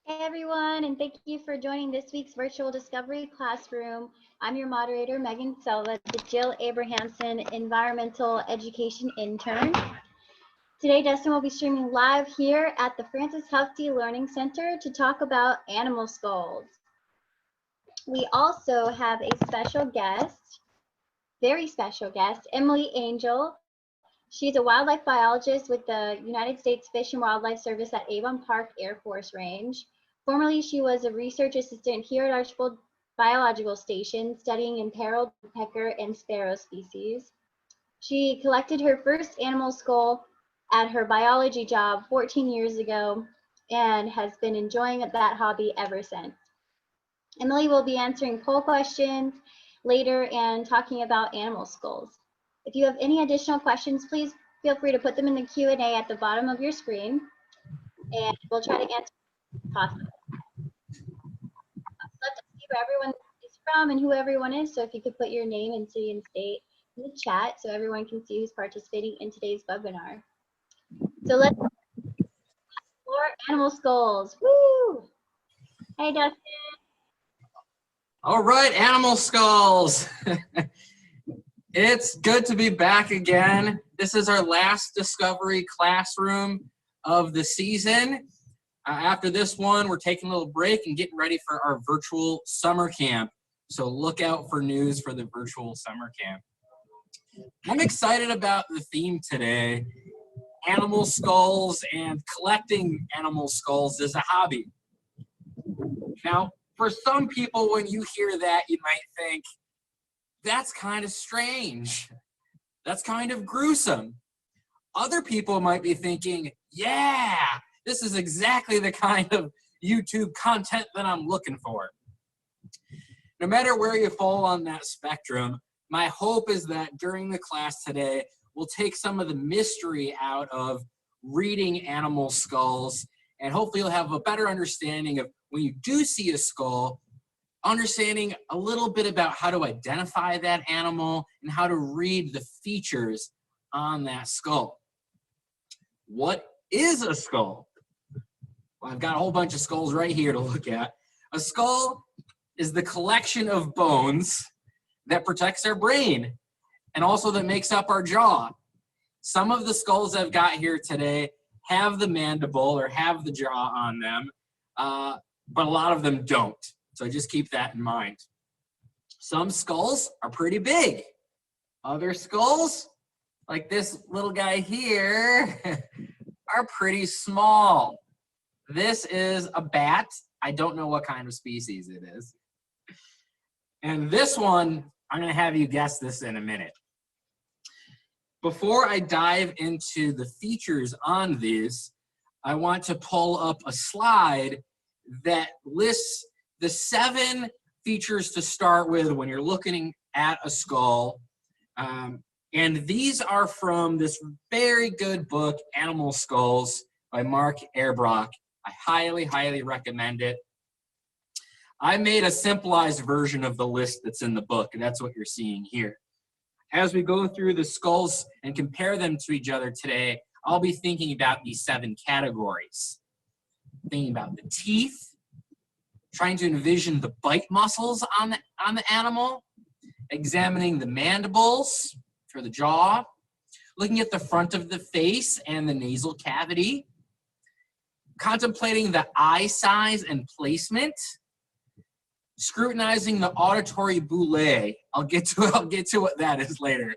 Hey everyone, and thank you for joining this week's virtual discovery classroom. I'm your moderator, Megan Selva, the Jill Abrahamson Environmental Education Intern. Today, Dustin will be streaming live here at the Francis Houghty Learning Center to talk about animal skulls. We also have a special guest, very special guest, Emily Angell. She's a wildlife biologist with the United States Fish and Wildlife Service at Avon Park Air Force Range. Formerly, she was a research assistant here at Archbold Biological Station, studying imperiled pecker and sparrow species. She collected her first animal skull at her biology job 14 years ago and has been enjoying that hobby ever since. Emily will be answering poll questions later and talking about animal skulls. If you have any additional questions, please feel free to put them in the Q&A at the bottom of your screen, and we'll try to answer as possible. I'd love to see where everyone is from and who everyone is, so if you could put your name and city and state in the chat so everyone can see who's participating in today's webinar. So let's explore animal skulls. Woo! Hey, Dustin. All right, animal skulls. It's good to be back again. This is our last discovery classroom of the season. After this one, we're taking a little break and getting ready for our virtual summer camp. So look out for news for the virtual summer camp. I'm excited about the theme today. Animal skulls and collecting animal skulls is a hobby. Now, for some people, when you hear that, you might think, that's kind of strange. That's kind of gruesome. Other people might be thinking, yeah, this is exactly the kind of YouTube content that I'm looking for. No matter where you fall on that spectrum, my hope is that during the class today, we'll take some of the mystery out of reading animal skulls, and hopefully you'll have a better understanding of when you do see a skull, understanding a little bit about how to identify that animal and how to read the features on that skull. What is a skull? Well, I've got a whole bunch of skulls right here to look at. A skull is the collection of bones that protects our brain and also that makes up our jaw. Some of the skulls I've got here today have the mandible or have the jaw on them, but a lot of them don't. So just keep that in mind. Some skulls are pretty big. Other skulls, like this little guy here, are pretty small. This is a bat. I don't know what kind of species it is. And this one, I'm going to have you guess this in a minute. Before I dive into the features on these, I want to pull up a slide that lists the 7 features to start with when you're looking at a skull. And these are from this very good book, Animal Skulls by Mark Erbrock. I highly, highly recommend it. I made a simplified version of the list that's in the book, and that's what you're seeing here. As we go through the skulls and compare them to each other today, I'll be thinking about these 7 categories. Thinking about the teeth, trying to envision the bite muscles on the animal, examining the mandibles for the jaw, looking at the front of the face and the nasal cavity, contemplating the eye size and placement, scrutinizing the auditory bullae. I'll get to what that is later,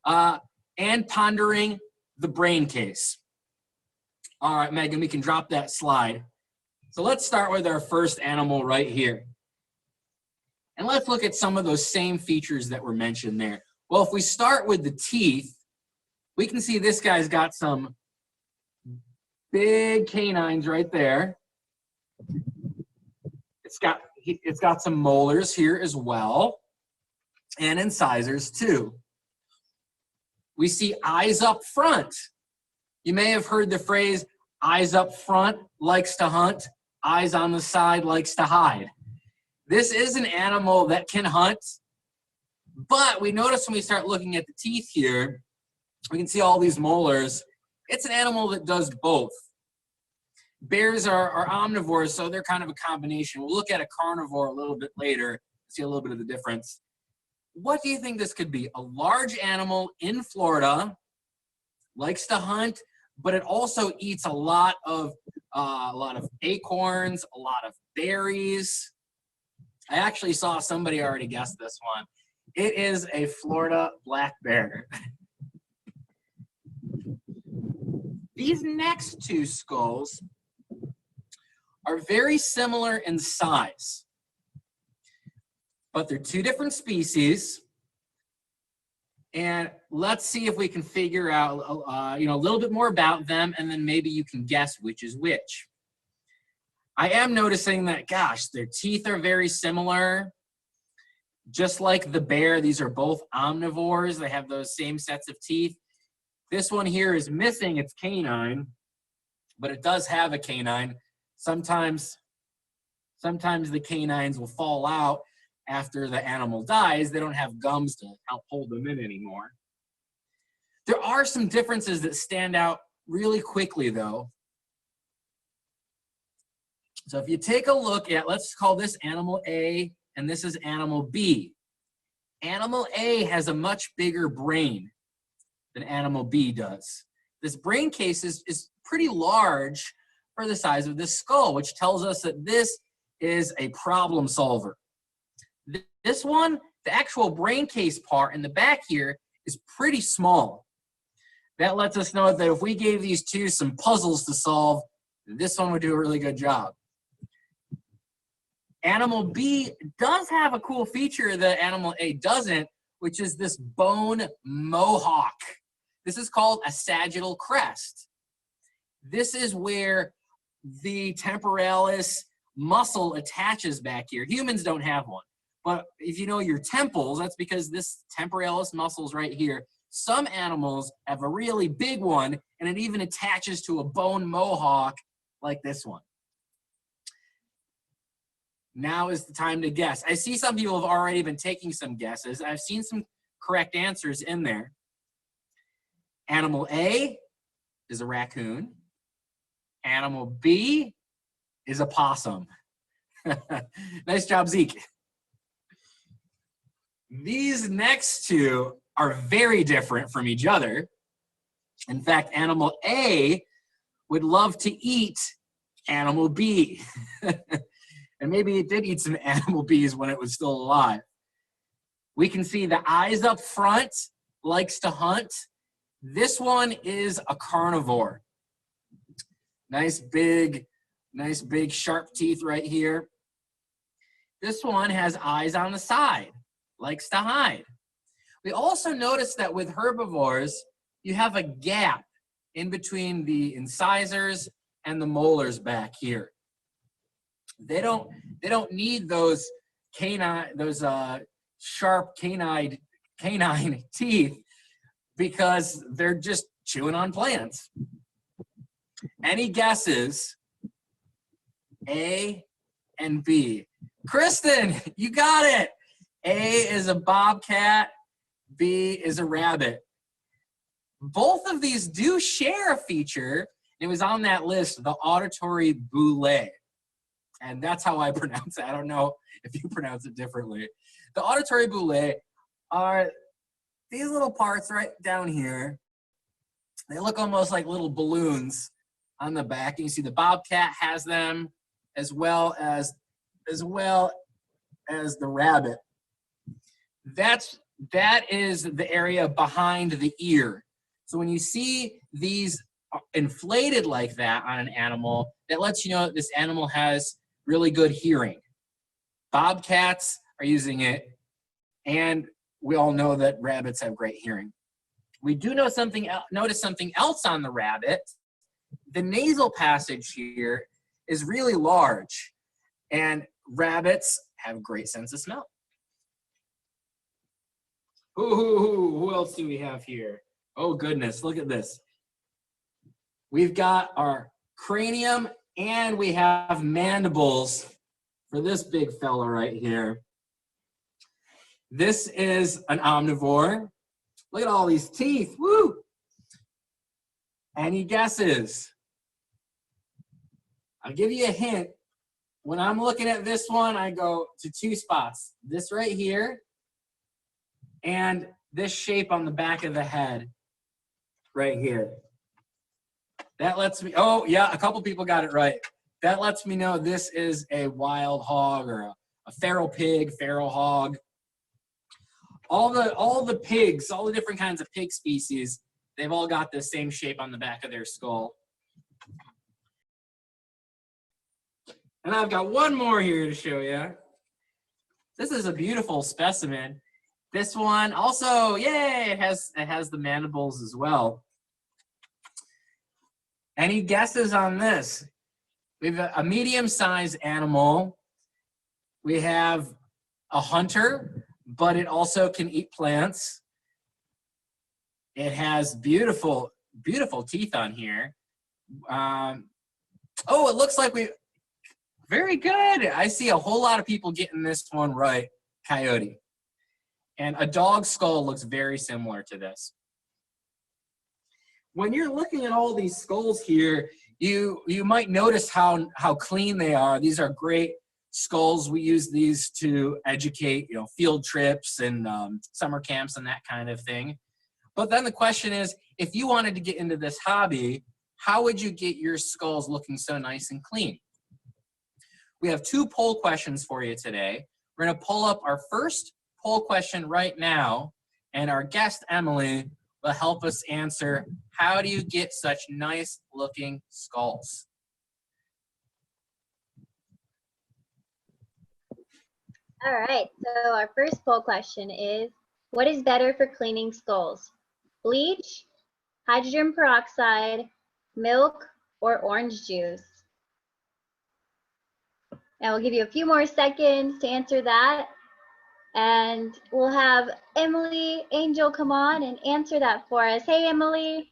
and pondering the brain case. All right, Megan, we can drop that slide. So let's start with our first animal right here. And let's look at some of those same features that were mentioned there. Well, if we start with the teeth, we can see this guy's got some big canines right there. It's got some molars here as well, and incisors too. We see eyes up front. You may have heard the phrase, eyes up front likes to hunt, eyes on the side likes to hide. This is an animal that can hunt, but we notice when we start looking at the teeth here, we can see all these molars. It's an animal that does both. bears are omnivores, so they're kind of a combination. We'll look at a carnivore a little bit later, see a little bit of the difference. What do you think this could be? A large animal in Florida, likes to hunt, but it also eats a lot of acorns, a lot of berries. I actually saw somebody already guess this one. It is a Florida black bear. These next two skulls are very similar in size, but they're two different species. And let's see if we can figure out, a little bit more about them, and then maybe you can guess which is which. I am noticing that, gosh, their teeth are very similar. Just like the bear, these are both omnivores. They have those same sets of teeth. This one here is missing its canine, but it does have a canine. Sometimes the canines will fall out after the animal dies. They don't have gums to help hold them in anymore. There are some differences that stand out really quickly, though. So if you take a look at, let's call this animal A, and this is animal B. Animal A has a much bigger brain than animal B does. This brain case is pretty large for the size of this skull, which tells us that this is a problem solver. This one, the actual brain case part in the back here is pretty small. That lets us know that if we gave these two some puzzles to solve, this one would do a really good job. Animal B does have a cool feature that animal A doesn't, which is this bone mohawk. This is called a sagittal crest. This is where the temporalis muscle attaches back here. Humans don't have one. But if you know your temples, that's because this temporalis muscle is right here. Some animals have a really big one, and it even attaches to a bone mohawk like this one. Now is the time to guess. I see some people have already been taking some guesses. I've seen some correct answers in there. Animal A is a raccoon. Animal B is a possum. Nice job, Zeke. These next two are very different from each other. In fact, animal A would love to eat animal B. And maybe it did eat some animal B's when it was still alive. We can see the eyes up front, likes to hunt. This one is a carnivore. Nice big sharp teeth right here. This one has eyes on the side, likes to hide. We also notice that with herbivores, you have a gap in between the incisors and the molars back here. They don't need those sharp canine teeth because they're just chewing on plants. Any guesses? A and B. Kristen, you got it. A is a bobcat, B is a rabbit. Both of these do share a feature. It was on that list, the auditory boule. And that's how I pronounce it. I don't know if you pronounce it differently. The auditory boule are these little parts right down here. They look almost like little balloons on the back. And you see the bobcat has them as well as the rabbit. That is the area behind the ear. So when you see these inflated like that on an animal, that lets you know that this animal has really good hearing. Bobcats are using it, and we all know that rabbits have great hearing. We do know notice something else on the rabbit. The nasal passage here is really large, and rabbits have a great sense of smell. Who else do we have here? Oh goodness, look at this. We've got our cranium and we have mandibles for this big fella right here. This is an omnivore. Look at all these teeth, woo! Any guesses? I'll give you a hint. When I'm looking at this one, I go to two spots. This right here and this shape on the back of the head right here. That lets me, oh yeah, a couple people got it right. That lets me know this is a wild hog or a feral pig, feral hog. All the pigs, all the different kinds of pig species, they've all got the same shape on the back of their skull. And I've got one more here to show you. This is a beautiful specimen. This one also, yay, it has the mandibles as well. Any guesses on this? We have a medium-sized animal. We have a hunter, but it also can eat plants. It has beautiful, beautiful teeth on here. Oh, it looks like very good. I see a whole lot of people getting this one right. Coyote. And a dog skull looks very similar to this. When you're looking at all these skulls here, you might notice how clean they are. These are great skulls. We use these to educate, field trips and summer camps and that kind of thing. But then the question is, if you wanted to get into this hobby, how would you get your skulls looking so nice and clean? We have 2 poll questions for you today. We're going to pull up our first poll question right now, and our guest, Emily, will help us answer, how do you get such nice looking skulls? All right, so our first poll question is, what is better for cleaning skulls? Bleach, hydrogen peroxide, milk, or orange juice? And we'll give you a few more seconds to answer that. And we'll have Emily Angell come on and answer that for us. Hey, Emily.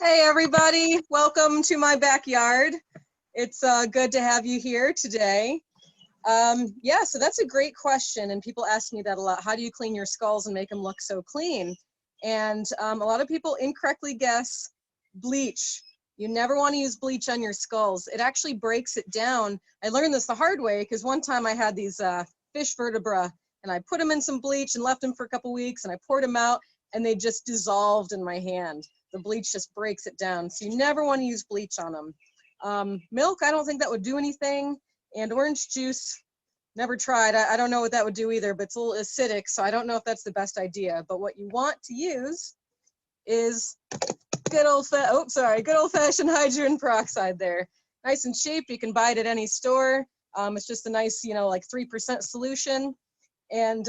Hey, everybody. Welcome to my backyard. It's good to have you here today. Yeah, so that's a great question. And people ask me that a lot. How do you clean your skulls and make them look so clean? And a lot of people incorrectly guess bleach. You never want to use bleach on your skulls. It actually breaks it down. I learned this the hard way because one time I had these fish vertebrae and I put them in some bleach and left them for a couple weeks and I poured them out and they just dissolved in my hand. The bleach just breaks it down. So you never want to use bleach on them. Milk, I don't think that would do anything. And orange juice, never tried. I don't know what that would do either, but it's a little acidic, so I don't know if that's the best idea. But what you want to use is good old-fashioned hydrogen peroxide there. Nice and cheap. You can buy it at any store. It's just a nice, like 3% solution. And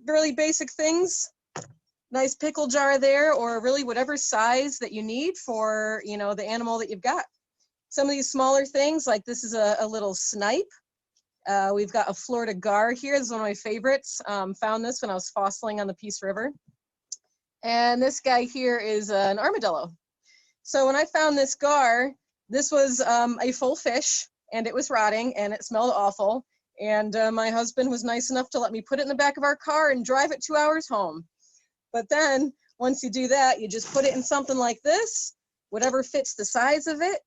really basic things. Nice pickle jar there, or really whatever size that you need for, the animal that you've got. Some of these smaller things, like this is a little snipe. We've got a Florida gar here. This is one of my favorites. Found this when I was fossiling on the Peace River. And this guy here is an armadillo. So when I found this gar, this was a full fish and it was rotting and it smelled awful. And my husband was nice enough to let me put it in the back of our car and drive it 2 hours home. But then once you do that, you just put it in something like this, whatever fits the size of it.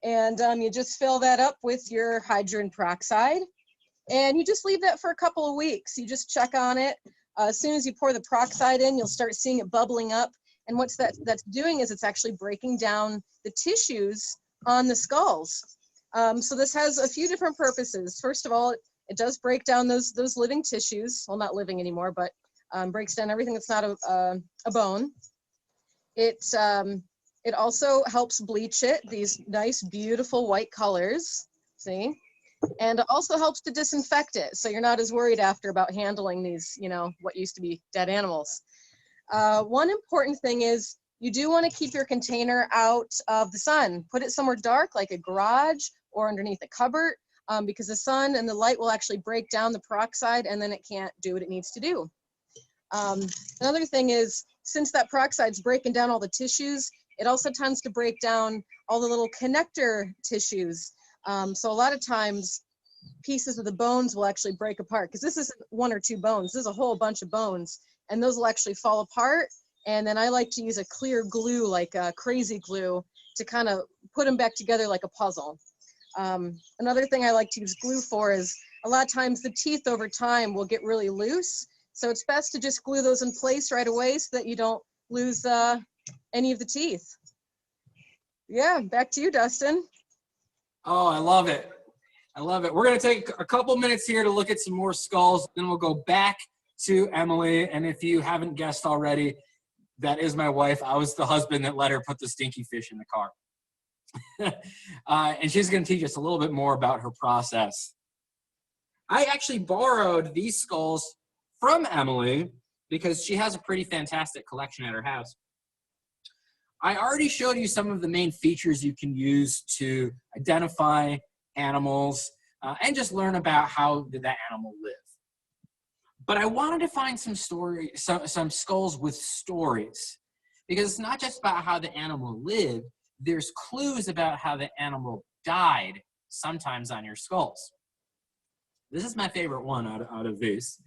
And you just fill that up with your hydrogen peroxide. And you just leave that for a couple of weeks. You just check on it. As soon as you pour the peroxide in, you'll start seeing it bubbling up. And what that's doing is it's actually breaking down the tissues on the skulls. So this has a few different purposes. First of all, it does break down those living tissues. Well, not living anymore, but breaks down everything that's not a bone. It also helps bleach it, these nice, beautiful white colors, see? And it also helps to disinfect it, so you're not as worried after about handling these, what used to be dead animals. One important thing is you do want to keep your container out of the sun. Put it somewhere dark, like a garage or underneath a cupboard, because the sun and the light will actually break down the peroxide and then it can't do what it needs to do. Another thing is, since that peroxide's breaking down all the tissues, it also tends to break down all the little connector tissues. So a lot of times pieces of the bones will actually break apart, because this isn't 1 or 2 bones, this is a whole bunch of bones, and those will actually fall apart. And then I like to use a clear glue, like crazy glue, to kind of put them back together like a puzzle. Another thing I like to use glue for is a lot of times the teeth over time will get really loose. So it's best to just glue those in place right away so that you don't lose any of the teeth. Yeah, back to you, Dustin. Oh, I love it. I love it. We're going to take a couple minutes here to look at some more skulls. Then we'll go back to Emily. And if you haven't guessed already, that is my wife. I was the husband that let her put the stinky fish in the car. And she's going to teach us a little bit more about her process. I actually borrowed these skulls from Emily because she has a pretty fantastic collection at her house. I already showed you some of the main features you can use to identify animals and just learn about how did that animal live. But I wanted to find some skulls with stories, because it's not just about how the animal lived. There's clues about how the animal died sometimes on your skulls. This is my favorite one out of these.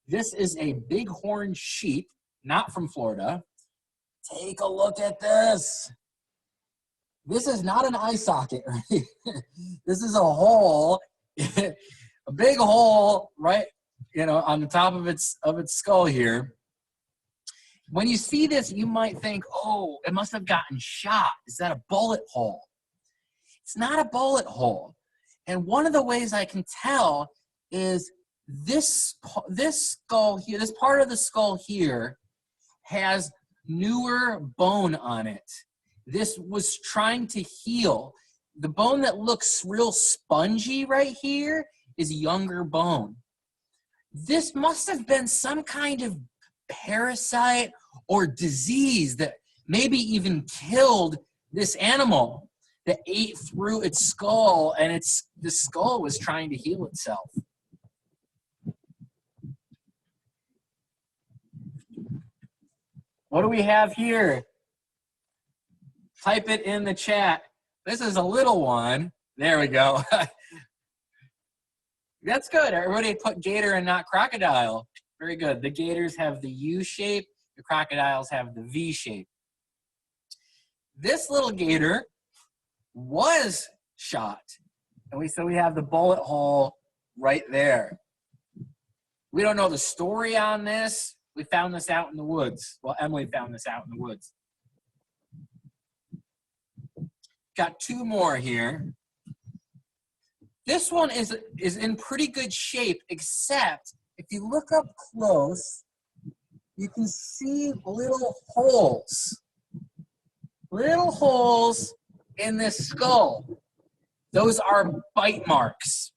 This is a bighorn sheep, not from Florida. Take a look at this. This is not an eye socket, right? This is a hole, a big hole, right? On the top of its skull here. When you see this, you might think, oh, it must have gotten shot. Is that a bullet hole? It's not a bullet hole. And one of the ways I can tell is this skull here, this part of the skull here has newer bone on it. This was trying to heal. The bone that looks real spongy right here is younger bone. This must have been some kind of parasite or disease that maybe even killed this animal that ate through its skull, and the skull was trying to heal itself. What do we have here? Type it in the chat. This is a little one. There we go. That's good. Everybody put gator and not crocodile. Very good. The gators have the U shape. The crocodiles have the V shape. This little gator was shot. And so we have the bullet hole right there. We don't know the story on this. We found this out in the woods. Well, Emily found this out in the woods. Got two more here. This one is in pretty good shape, except if you look up close, you can see little holes. Little holes in this skull. Those are bite marks.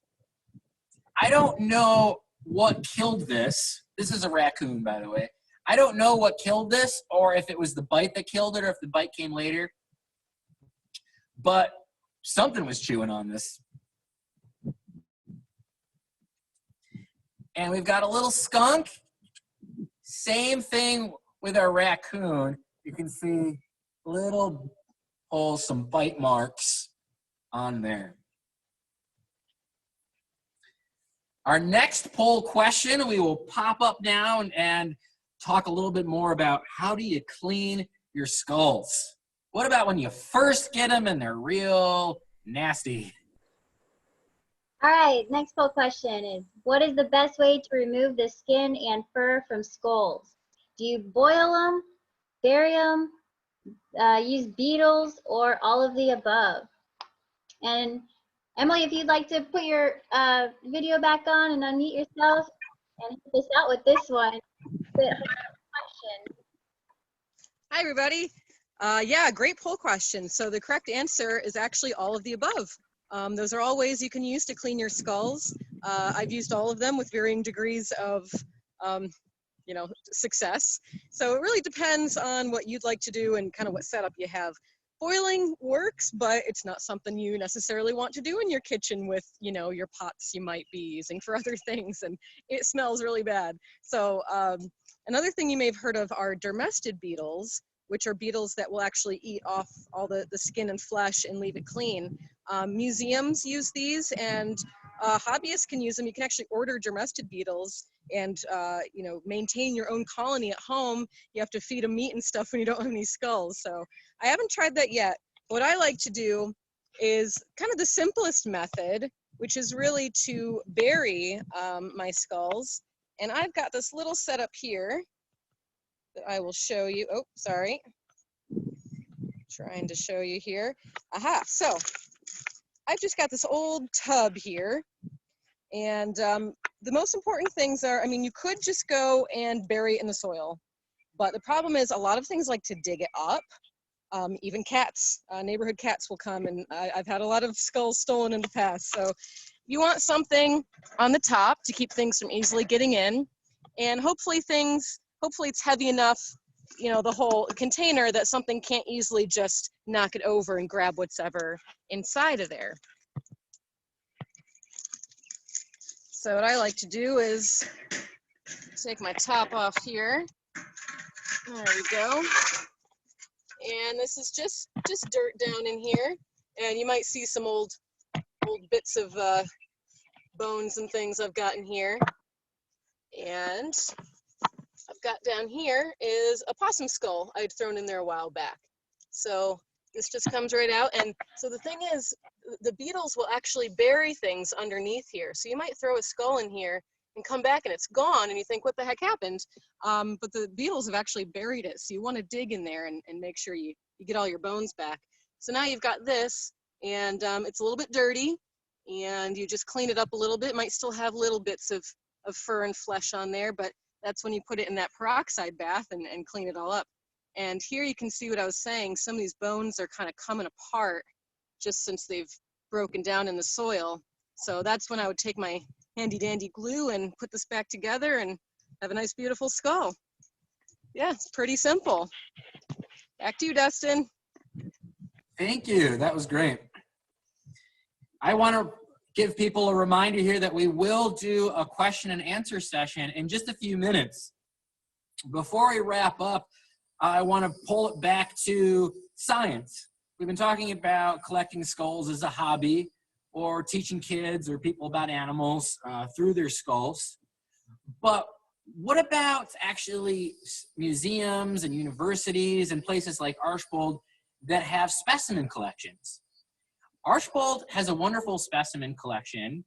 I don't know what killed this. This is a raccoon, by the way. I don't know what killed this, or if it was the bite that killed it, or if the bite came later. But something was chewing on this. And we've got a little skunk. Same thing with our raccoon. You can see little holes, some bite marks on there. Our next poll question, we will pop up now and talk a little bit more about how do you clean your skulls? What about when you first get them and they're real nasty? All right, next poll question is, what is the best way to remove the skin and fur from skulls? Do you boil them, bury them, use beetles, or all of the above? And Emily, if you'd like to put your video back on and unmute yourself and help us out with this one. Hi, everybody. Yeah, great poll question. So the correct answer is actually all of the above. Those are all ways you can use to clean your skulls. I've used all of them with varying degrees of success. So it really depends on what you'd like to do and kind of what setup you have. Boiling works, but it's not something you necessarily want to do in your kitchen with, your pots you might be using for other things, and it smells really bad. So another thing you may have heard of are dermestid beetles, which are beetles that will actually eat off all the skin and flesh and leave it clean. Museums use these, and hobbyists can use them. You can actually order dermestid beetles and maintain your own colony at home. You have to feed them meat and stuff when you don't have any skulls. So I haven't tried that yet, What I like to do is kind of the simplest method, which is really to bury my skulls. And I've got this little setup here that I will show you. Oh, sorry. Trying to show you here. Aha, so I've just got this old tub here. And the most important things are, I mean, you could just go and bury it in the soil. But the problem is a lot of things like to dig it up. Even cats, neighborhood cats will come, and I've had a lot of skulls stolen in the past. So you want something on the top to keep things from easily getting in. And hopefully it's heavy enough, you know, the whole container, that something can't easily just knock it over and grab what's ever inside of there. So what I like to do is take my top off here. There we go. And this is just dirt down in here. And you might see some old bits of bones and things I've got in here. And I've got down here is a possum skull I'd thrown in there a while back. So this just comes right out. And so the thing is, the beetles will actually bury things underneath here. So you might throw a skull in here and come back and it's gone and you think, what the heck happened? But the beetles have actually buried it. So you want to dig in there and make sure you get all your bones back. So now you've got this, and it's a little bit dirty, and you just clean it up a little bit. It might still have little bits of fur and flesh on there, but that's when you put it in that peroxide bath and clean it all up. And here you can see what I was saying. Some of these bones are kind of coming apart just since they've broken down in the soil. So that's when I would take my handy dandy glue and put this back together and have a nice beautiful skull. Yeah, it's pretty simple. Back to you, Dustin. Thank you. That was great. I want to give people a reminder here that we will do a question and answer session in just a few minutes. Before we wrap up, I want to pull it back to science. We've been talking about collecting skulls as a hobby, or teaching kids or people about animals through their skulls. But what about actually museums and universities and places like Archbold that have specimen collections? Archbold has a wonderful specimen collection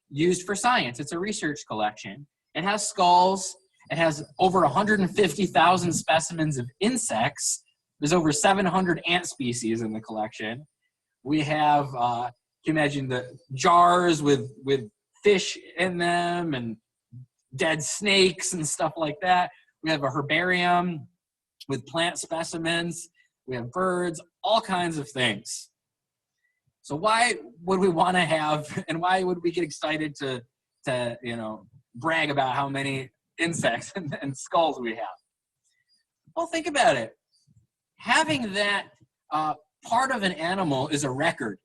used for science. It's a research collection. It has skulls. It has over 150,000 specimens of insects. There's over 700 ant species in the collection. We have, you can imagine the jars with fish in them and dead snakes and stuff like that. We have a herbarium with plant specimens. We have birds, all kinds of things. So why would we want to have, and why would we get excited to you know, brag about how many insects and skulls we have? Well, think about it. Having that part of an animal is a record.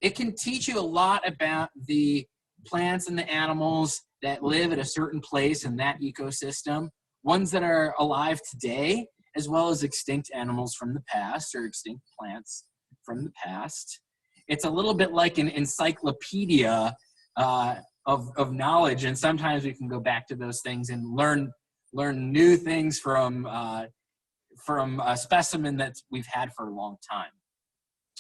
It can teach you a lot about the plants and the animals that live at a certain place in that ecosystem, ones that are alive today, as well as extinct animals from the past or extinct plants from the past. It's a little bit like an encyclopedia of knowledge, and sometimes we can go back to those things and learn new things from a specimen that we've had for a long time.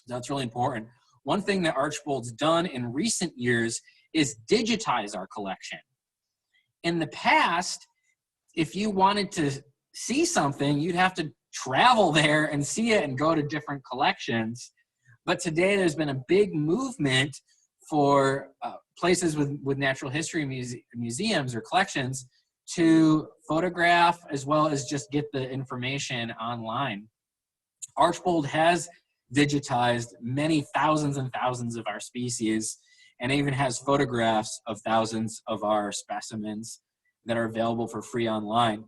That's really important. One thing that Archbold's done in recent years is digitize our collection. In the past, if you wanted to see something, you'd have to travel there and see it and go to different collections. But today there's been a big movement for places with natural history museums or collections to photograph as well as just get the information online. Archbold has digitized many thousands and thousands of our species, and even has photographs of thousands of our specimens that are available for free online.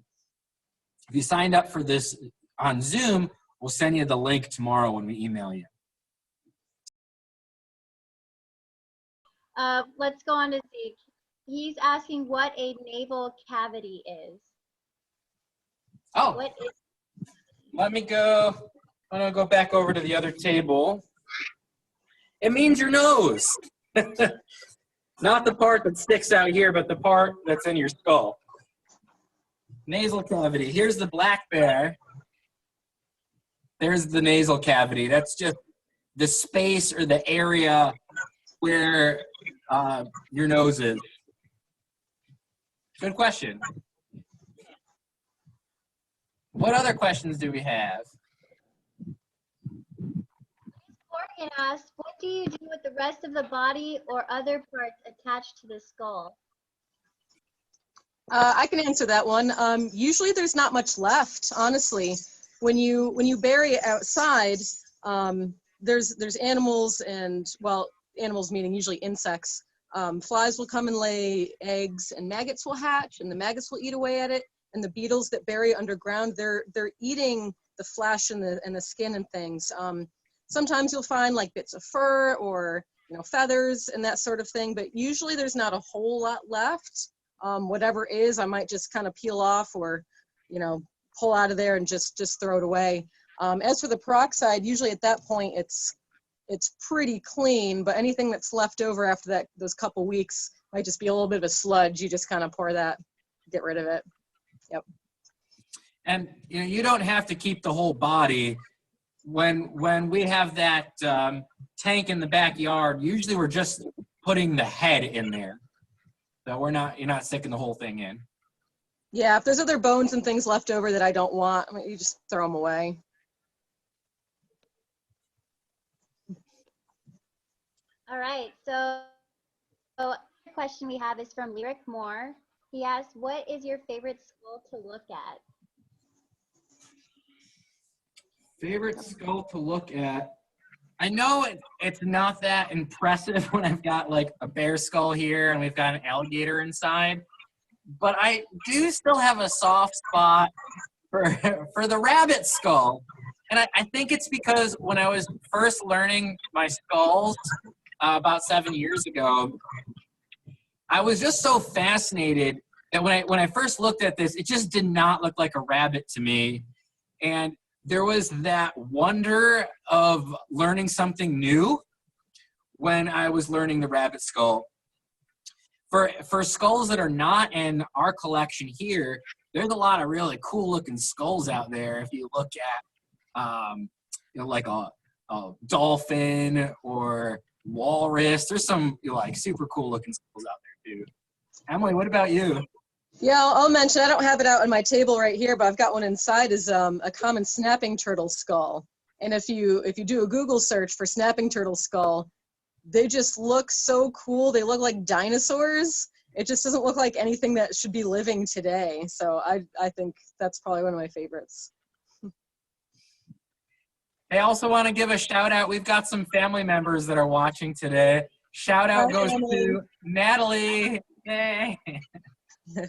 If you signed up for this on Zoom, we'll send you the link tomorrow when we email you. Let's go on to Zeke. He's asking what a navel cavity is. Oh, What is? let me go. I'm gonna go back over to the other table. It means your nose. Not the part that sticks out here, but the part that's in your skull. Nasal cavity. Here's the black bear. There's the nasal cavity. That's just the space or the area where your nose is. Good question. What other questions do we have? Morgan asked, what do you do with the rest of the body or other parts attached to the skull? I can answer that one. Usually there's not much left, honestly. When you bury it outside, there's animals and, well, animals meaning usually insects. Flies will come and lay eggs, and maggots will hatch, and the maggots will eat away at it. And the beetles that bury underground, they're eating the flesh and the skin and things. Sometimes you'll find like bits of fur or feathers and that sort of thing, but usually there's not a whole lot left. Whatever is, I might just kind of peel off or pull out of there and just throw it away. As for the peroxide, usually at that point it's pretty clean, but anything that's left over after those couple weeks might just be a little bit of a sludge. You just kind of pour that, get rid of it. Yep. And you don't have to keep the whole body. When we have that tank in the backyard, usually we're just putting the head in there. So you're not sticking the whole thing in. Yeah, if there's other bones and things left over that I don't want, you just throw them away. All right, so the question we have is from Lyric Moore. He asks, what is your favorite skull to look at? Favorite skull to look at? I know it's not that impressive when I've got like a bear skull here and we've got an alligator inside, but I do still have a soft spot for the rabbit skull. And I think it's because when I was first learning my skulls about 7 years ago, I was just so fascinated that when I first looked at this, it just did not look like a rabbit to me. And there was that wonder of learning something new when I was learning the rabbit skull. For skulls that are not in our collection here, there's a lot of really cool looking skulls out there. If you look at, like a dolphin or walrus, there's some like super cool looking skulls out there too. Emily, what about you? Yeah, I'll mention, I don't have it out on my table right here, but I've got one inside, is a common snapping turtle skull. And if you do a Google search for snapping turtle skull, they just look so cool. They look like dinosaurs. It just doesn't look like anything that should be living today. So I think that's probably one of my favorites. I also want to give a shout out. We've got some family members that are watching today. Shout out goes to Natalie. Yay. All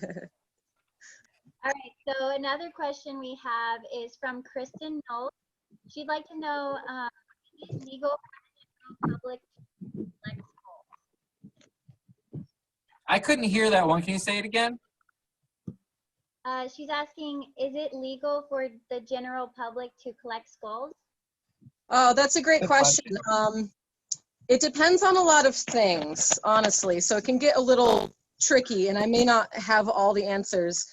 right, so another question we have is from Kristen Knowles. She'd like to know, is it legal for the general public to collect skulls? I couldn't hear that one. Can you say it again? She's asking, is it legal for the general public to collect skulls? Oh, that's a great question. It depends on a lot of things, honestly. So it can get a little tricky, and I may not have all the answers.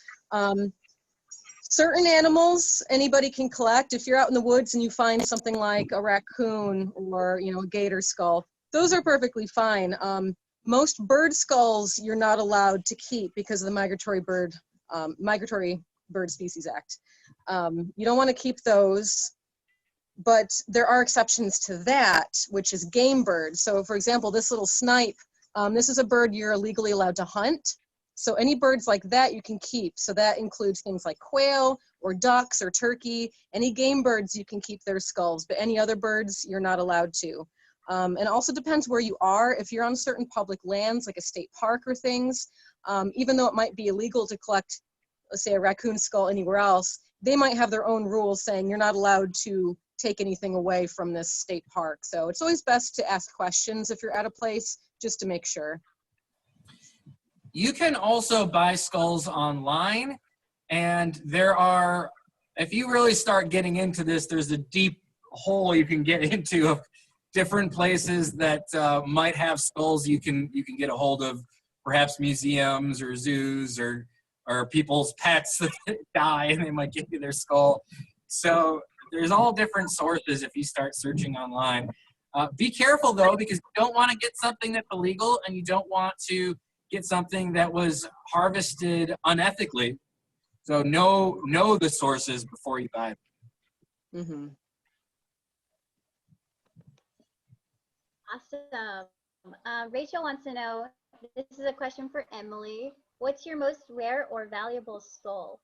Certain animals anybody can collect. If you're out in the woods and you find something like a raccoon or a gator skull, those are perfectly fine. Most bird skulls you're not allowed to keep because of the Migratory Bird Species Act. You don't want to keep those. But there are exceptions to that, which is game birds. So for example, this little snipe, this is a bird you're legally allowed to hunt. So any birds like that you can keep. So that includes things like quail or ducks or turkey. Any game birds you can keep their skulls, but any other birds you're not allowed to. And it also depends where you are. If you're on certain public lands, like a state park or things, even though it might be illegal to collect, let's say, a raccoon skull anywhere else, they might have their own rules saying you're not allowed to take anything away from this state park. So it's always best to ask questions if you're at a place, just to make sure. You can also buy skulls online, and there are, if you really start getting into this, there's a deep hole you can get into of different places that might have skulls you can get a hold of, perhaps museums or zoos or people's pets that die and they might give you their skull. So there's all different sources if you start searching online. Be careful though, because you don't want to get something that's illegal, and you don't want to get something that was harvested unethically. So know the sources before you buy them. Mm-hmm. Awesome. Rachel wants to know, this is a question for Emily. What's your most rare or valuable skull?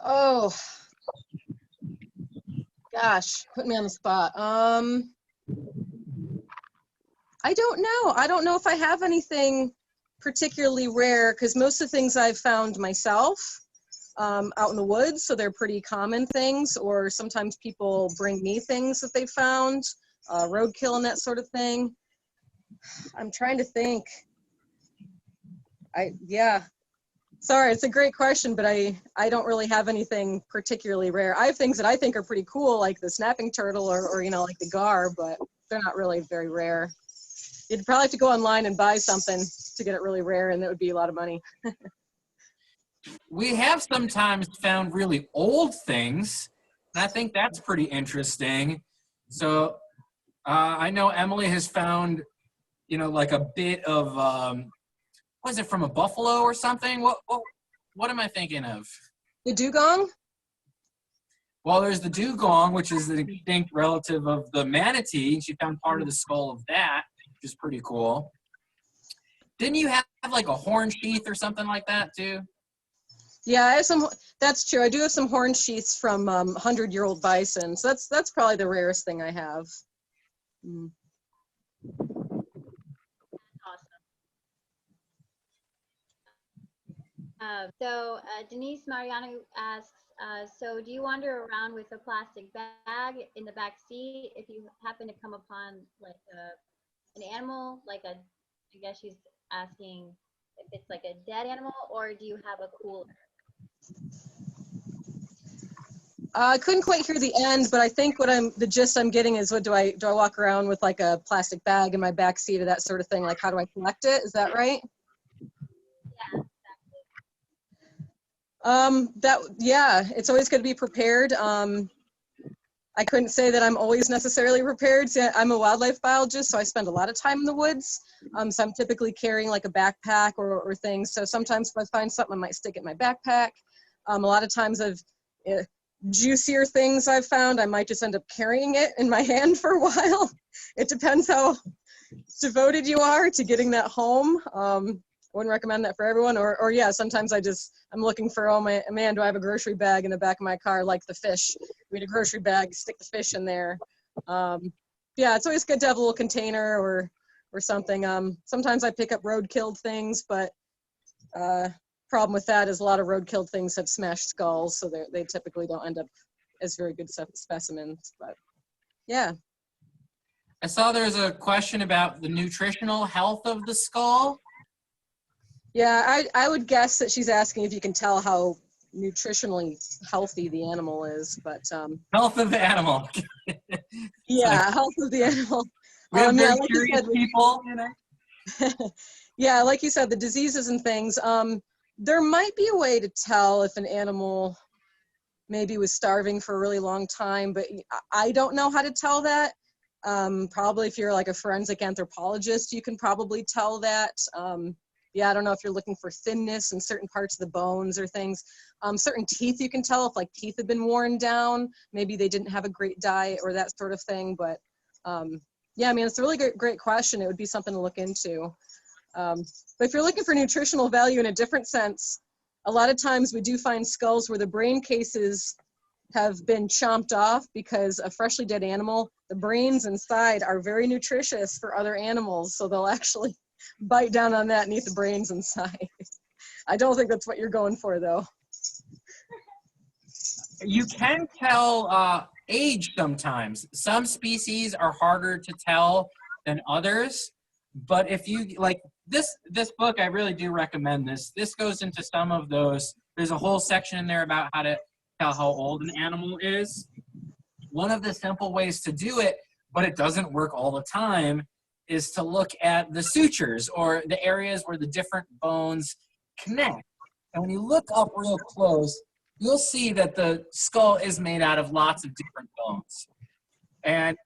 Oh, gosh, put me on the spot. I don't know. I don't know if I have anything particularly rare, because most of the things I've found myself out in the woods, so they're pretty common things, or sometimes people bring me things that they found, roadkill and that sort of thing. I'm trying to think. Yeah. Sorry, it's a great question, but I don't really have anything particularly rare. I have things that I think are pretty cool, like the snapping turtle or you know, like the gar, but they're not really very rare. You'd probably have to go online and buy something to get it really rare, and that would be a lot of money. We have sometimes found really old things, and I think that's pretty interesting. So I know Emily has found, you know, like a bit of, was it from a buffalo or something? What am I thinking of? The dugong? Well, there's the dugong, which is the extinct relative of the manatee. She found part of the skull of that, which is pretty cool. Didn't you have like a horn sheath or something like that too? Yeah, I have some. That's true. I do have some horn sheaths from 100-year-old bison. So that's probably the rarest thing I have. Mm. So Denise Mariano asks, so do you wander around with a plastic bag in the back seat if you happen to come upon like an animal, like I guess she's asking if it's like a dead animal, or do you have a cooler? I couldn't quite hear the end, but I think the gist I'm getting is, what do I walk around with like a plastic bag in my back seat or that sort of thing? Like, how do I collect it? Is that right? Yeah, Yeah, it's always good to be prepared. I couldn't say that I'm always necessarily prepared. See, I'm a wildlife biologist, so I spend a lot of time in the woods. So I'm typically carrying like a backpack or things. So sometimes if I find something, I might stick it in my backpack. A lot of times juicier things I've found, I might just end up carrying it in my hand for a while. It depends how devoted you are to getting that home. Wouldn't recommend that for everyone. Or yeah, sometimes I'm looking for, oh man, do I have a grocery bag in the back of my car, like the fish? We need a grocery bag, stick the fish in there. Yeah, it's always good to have a little container or something. Sometimes I pick up road-killed things, but problem with that is a lot of road-killed things have smashed skulls, so they typically don't end up as very good specimens. But yeah. I saw there's a question about the nutritional health of the skull. Yeah, I would guess that she's asking if you can tell how nutritionally healthy the animal is, but Health of the animal. yeah, health of the animal. We have very like curious people, you know. Yeah, like you said, the diseases and things. There might be a way to tell if an animal maybe was starving for a really long time, but I don't know how to tell that. Probably if you're like a forensic anthropologist, you can probably tell that. Yeah, I don't know if you're looking for thinness in certain parts of the bones or things. Certain teeth, you can tell if like teeth have been worn down. Maybe they didn't have a great diet or that sort of thing. But yeah, I mean, it's a really great question. It would be something to look into. But if you're looking for nutritional value in a different sense, a lot of times we do find skulls where the brain cases have been chomped off because a freshly dead animal, the brains inside are very nutritious for other animals. So they'll actually bite down on that and eat the brains inside. I don't think that's what you're going for, though. You can tell age sometimes. Some species are harder to tell than others, but if you like this book, I really do recommend this. This goes into some of those. There's a whole section in there about how to tell how old an animal is. One of the simple ways to do it, but it doesn't work all the time, is to look at the sutures, or the areas where the different bones connect. And when you look up real close, you'll see that the skull is made out of lots of different bones. And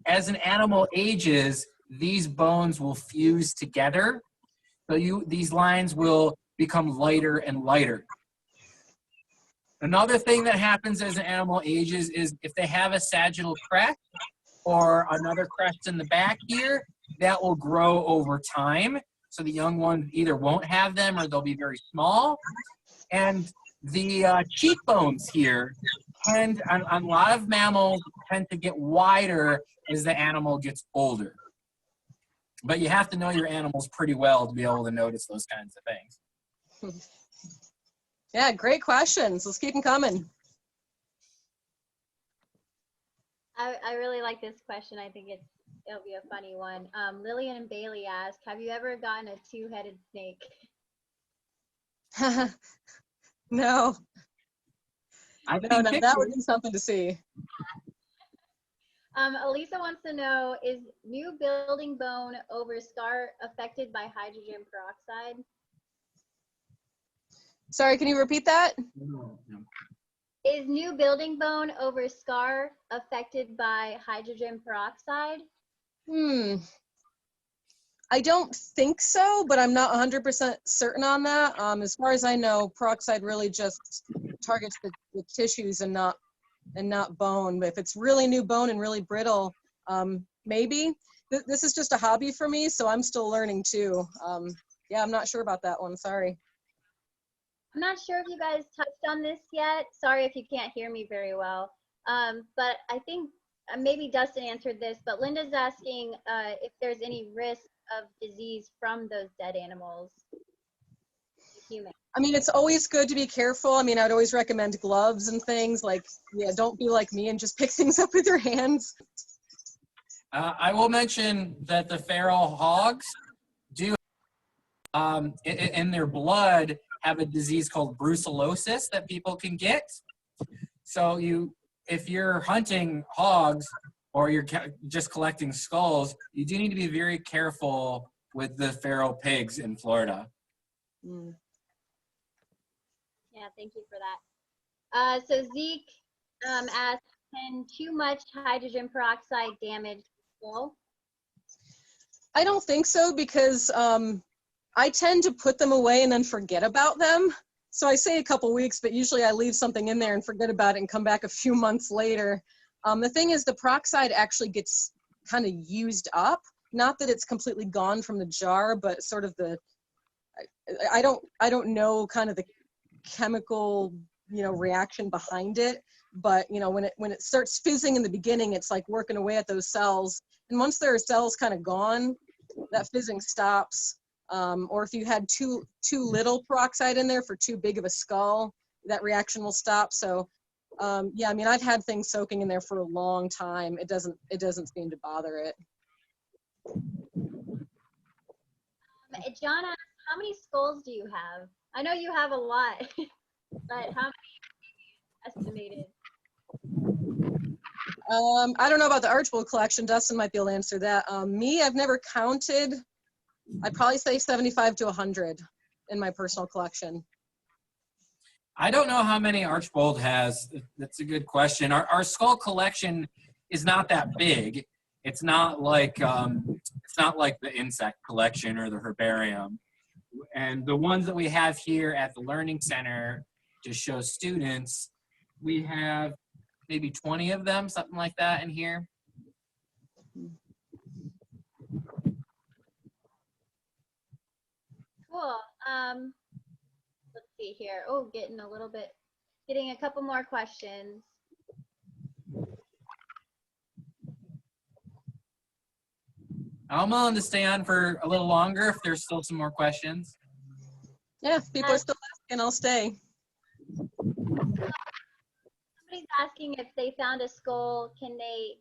as an animal ages, these bones will fuse together. So these lines will become lighter and lighter. Another thing that happens as an animal ages is if they have a sagittal crest or another crest in the back here, that will grow over time. So the young ones either won't have them or they'll be very small. And the cheekbones here tend, on a lot of mammals, tend to get wider as the animal gets older. But you have to know your animals pretty well to be able to notice those kinds of things. Yeah, great questions. Let's keep them coming. I really like this question. I think it'll be a funny one. Lillian and Bailey asked, have you ever gotten a two-headed snake? No. I've No, seen no, that pictures. would be something to see. Elisa wants to know, is new building bone over scar affected by hydrogen peroxide? Sorry, can you repeat that? No. Is new building bone over scar affected by hydrogen peroxide? I don't think so, but I'm not 100% certain on that. As far as I know, peroxide really just targets the tissues and not bone. But if it's really new bone and really brittle, maybe. This is just a hobby for me, so I'm still learning too. Yeah, I'm not sure about that one. Sorry. I'm not sure if you guys touched on this yet. Sorry if you can't hear me very well. But I think maybe Dustin answered this, but Linda's asking if there's any risk of disease from those dead animals to humans. I mean, it's always good to be careful. I mean, I'd always recommend gloves and things like, yeah, don't be like me and just pick things up with your hands. I will mention that the feral hogs do, in their blood, have a disease called brucellosis that people can get. So if you're hunting hogs or you're just collecting skulls, you do need to be very careful with the feral pigs in Florida. Mm. Yeah, thank you for that. So Zeke asked, can too much hydrogen peroxide damage the skull? I don't think so because I tend to put them away and then forget about them. So I say a couple weeks, but usually I leave something in there and forget about it and come back a few months later. The thing is, the peroxide actually gets kind of used up. Not that it's completely gone from the jar, but sort of I don't know kind of the chemical, reaction behind it. But when it starts fizzing in the beginning, it's like working away at those cells. And once there are cells kind of gone, that fizzing stops. Or if you had too little peroxide in there for too big of a skull, that reaction will stop. So yeah, I mean, I've had things soaking in there for a long time. It doesn't seem to bother it. John asked, how many skulls do you have? I know you have a lot, but how many estimated? I don't know about the Archbold collection. Dustin might be able to answer that. Me, I've never counted. I'd probably say 75 to 100 in my personal collection. I don't know how many Archbold has. That's a good question. Our skull collection is not that big. It's not like the insect collection or the herbarium. And the ones that we have here at the Learning Center to show students, we have maybe 20 of them, something like that in here. Cool. Let's see here. Oh, getting a couple more questions. I'm willing to stay on for a little longer if there's still some more questions. Yeah, if people are still asking, I'll stay. Somebody's asking if they found a skull, can they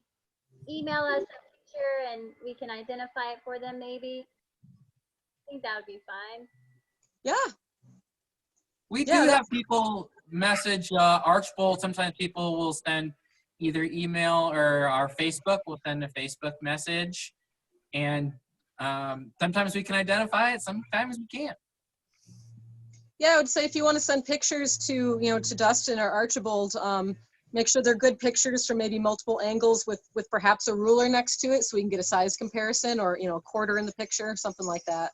email us a picture and we can identify it for them maybe? I think that would be fine. Yeah. We do have people message Archbold. Sometimes people will send either email or our Facebook will send a Facebook message. And sometimes we can identify it, sometimes we can't. Yeah, I would say if you want to send pictures to, to Dustin or Archbold, make sure they're good pictures from maybe multiple angles with perhaps a ruler next to it so we can get a size comparison, or, a quarter in the picture, something like that.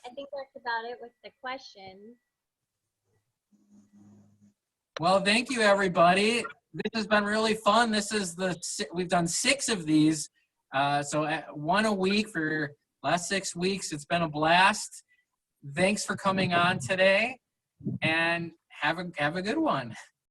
I think that's about it with the questions. Well, thank you, everybody. This has been really fun. We've done 6 of these, so one a week for last 6 weeks. It's been a blast. Thanks for coming on today, and have a good one.